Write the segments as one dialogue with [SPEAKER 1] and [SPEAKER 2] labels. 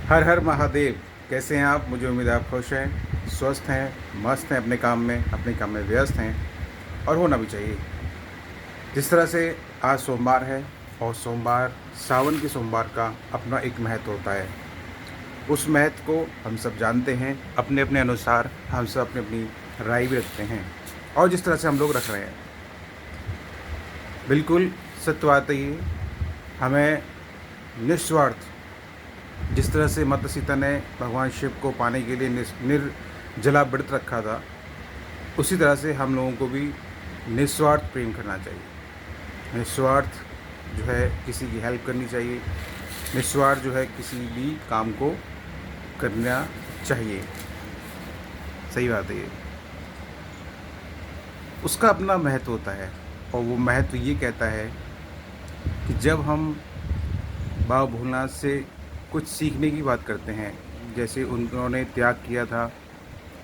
[SPEAKER 1] हर हर महादेव। कैसे हैं आप? मुझे उम्मीद है आप खुश हैं, स्वस्थ हैं, मस्त हैं, अपने काम में व्यस्त हैं और होना भी चाहिए। जिस तरह से आज सोमवार है और सोमवार सावन के सोमवार का अपना एक महत्व होता है। उस महत्व को हम सब जानते हैं, अपने अपने अनुसार हम सब अपनी अपनी राय भी रखते हैं और जिस तरह से हम लोग रख रहे हैं, बिल्कुल सत्य बात है ये। हमें निस्वार्थ, जिस तरह से माता सीता ने भगवान शिव को पाने के लिए निर्जला व्रत रखा था, उसी तरह से हम लोगों को भी निस्वार्थ प्रेम करना चाहिए। निस्वार्थ जो है किसी की हेल्प करनी चाहिए, निस्वार्थ जो है किसी भी काम को करना चाहिए। सही बात है ये। उसका अपना महत्व होता है और वो महत्व ये कहता है कि जब हम बाबा भोलेनाथ से कुछ सीखने की बात करते हैं, जैसे उन्होंने त्याग किया था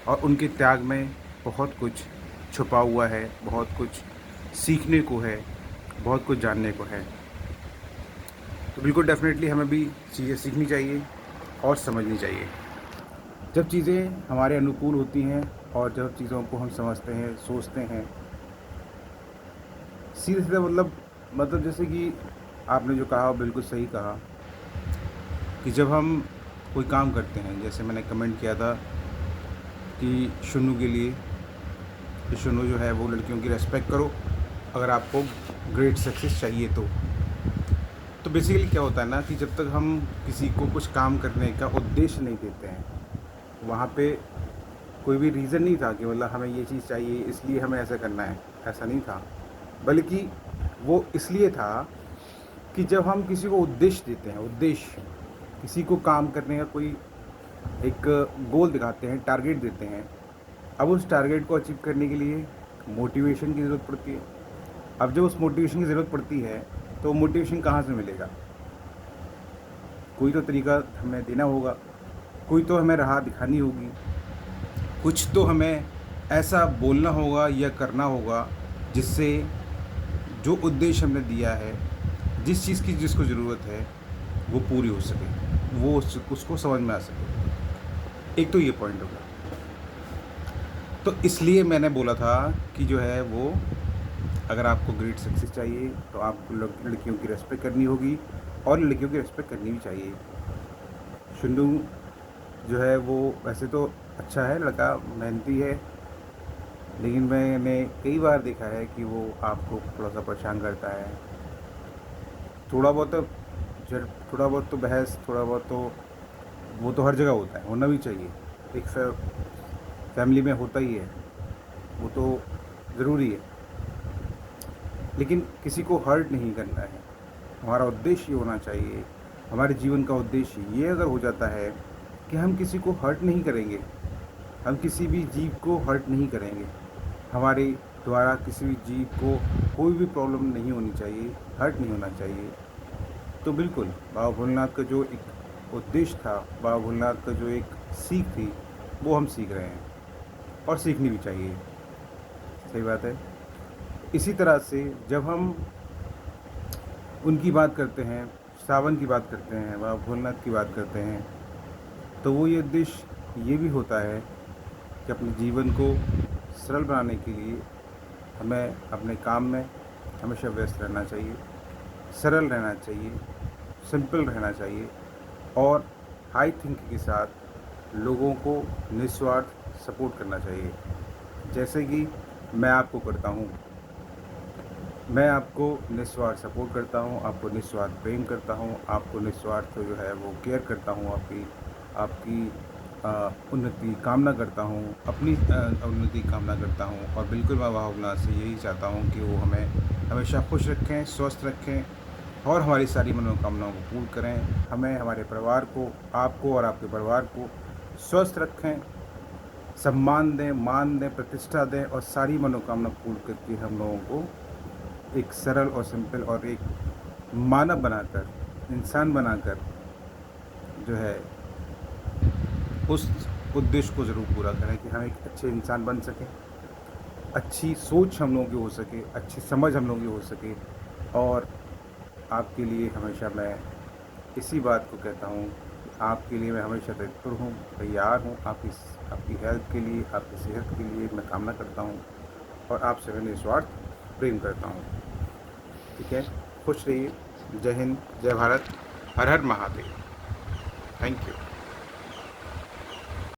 [SPEAKER 1] और उनके त्याग में बहुत कुछ छुपा हुआ है, बहुत कुछ सीखने को है, बहुत कुछ जानने को है। तो बिल्कुल डेफ़िनेटली हमें भी चीज़ें सीखनी चाहिए और समझनी चाहिए। जब चीज़ें हमारे अनुकूल होती हैं और जब चीज़ों को हम समझते हैं, सोचते हैं, सीधे-सीधे मतलब जैसे कि आपने जो कहा वो बिल्कुल सही कहा कि जब हम कोई काम करते हैं, जैसे मैंने कमेंट किया था कि शुन्नू के लिए, कि शुन्नू जो है वो लड़कियों की रिस्पेक्ट करो अगर आपको ग्रेट सक्सेस चाहिए तो बेसिकली क्या होता है ना कि जब तक हम किसी को कुछ काम करने का उद्देश्य नहीं देते हैं, वहाँ पे कोई भी रीज़न नहीं था कि मतलब हमें ये चीज़ चाहिए इसलिए हमें ऐसा करना है, ऐसा नहीं था। बल्कि वो इसलिए था कि जब हम किसी को उद्देश्य देते हैं, उद्देश्य किसी को काम करने का कोई एक गोल दिखाते हैं, टारगेट देते हैं, अब उस टारगेट को अचीव करने के लिए मोटिवेशन की ज़रूरत पड़ती है। अब जब उस मोटिवेशन की ज़रूरत पड़ती है तो मोटिवेशन कहाँ से मिलेगा? कोई तो तरीका हमें देना होगा, कोई तो हमें राह दिखानी होगी, कुछ तो हमें ऐसा बोलना होगा या करना होगा जिससे जो उद्देश्य हमने दिया है, जिस चीज़ की जिसको ज़रूरत है, वो पूरी हो सके, वो उसको समझ में आ सके। एक तो ये पॉइंट होगा। तो इसलिए मैंने बोला था कि जो है वो, अगर आपको ग्रेट सक्सेस चाहिए तो आपको लड़कियों की रिस्पेक्ट करनी होगी और लड़कियों की रिस्पेक्ट करनी भी चाहिए। शुन्नू जो है वो वैसे तो अच्छा है, लड़का मेहनती है, लेकिन मैंने कई बार देखा है कि वो आपको थोड़ा सा परेशान करता है। थोड़ा बहुत तो थोड़ा बहुत तो बहस, थोड़ा बहुत तो वो तो हर जगह होता है, होना भी चाहिए। एक फैमिली में होता ही है, वो तो ज़रूरी है। लेकिन किसी को हर्ट नहीं करना है, हमारा उद्देश्य ये होना चाहिए। हमारे जीवन का उद्देश्य ये अगर हो जाता है कि हम किसी को हर्ट नहीं करेंगे, हम किसी भी जीव को हर्ट नहीं करेंगे, हमारे द्वारा किसी भी जीव को कोई भी प्रॉब्लम नहीं होनी चाहिए, हर्ट नहीं होना चाहिए, तो बिल्कुल बाबा भोलेनाथ का जो एक उद्देश्य था, बाबा भोलेनाथ का जो एक सीख थी, वो हम सीख रहे हैं और सीखनी भी चाहिए। सही बात है। इसी तरह से जब हम उनकी बात करते हैं, सावन की बात करते हैं, बाबा भोलेनाथ की बात करते हैं, तो वो ये उद्देश्य ये भी होता है कि अपने जीवन को सरल बनाने के लिए हमें अपने काम में हमेशा व्यस्त रहना चाहिए, सरल रहना चाहिए, सिंपल रहना चाहिए और हाई थिंकिंग के साथ लोगों को निस्वार्थ सपोर्ट करना चाहिए। जैसे कि मैं आपको करता हूँ, मैं आपको निस्वार्थ सपोर्ट करता हूँ, आपको निस्वार्थ प्रेम करता हूँ, आपको निस्वार्थ जो है वो केयर करता हूँ, आपकी आपकी उन्नति कामना करता हूँ, अपनी उन्नति कामना करता हूँ और बिल्कुल मैं भावना से यही चाहता हूँ कि वो हमें हमेशा खुश रखें, स्वस्थ रखें और हमारी सारी मनोकामनाओं को पूर्ण करें। हमें, हमारे परिवार को, आपको और आपके परिवार को स्वस्थ रखें, सम्मान दें, मान दें, प्रतिष्ठा दें और सारी मनोकामना पूर्ण करके हम लोगों को एक सरल और सिंपल और एक मानव बनाकर, इंसान बनाकर जो है उस उद्देश्य को ज़रूर पूरा करें कि हम एक अच्छे इंसान बन सकें, अच्छी सोच हम लोगों की हो सके, अच्छी समझ हम लोगों की हो सके। और आपके लिए हमेशा मैं इसी बात को कहता हूँ कि आपके लिए मैं हमेशा तत्पर हूँ, तैयार हूँ। आपकी हेल्थ के लिए, आपकी सेहत के लिए मैं कामना करता हूँ और आपसे मैं निस्वार्थ प्रेम करता हूँ। ठीक है, खुश रहिए। जय हिंद, जय भारत, हर हर महादेव। Thank you.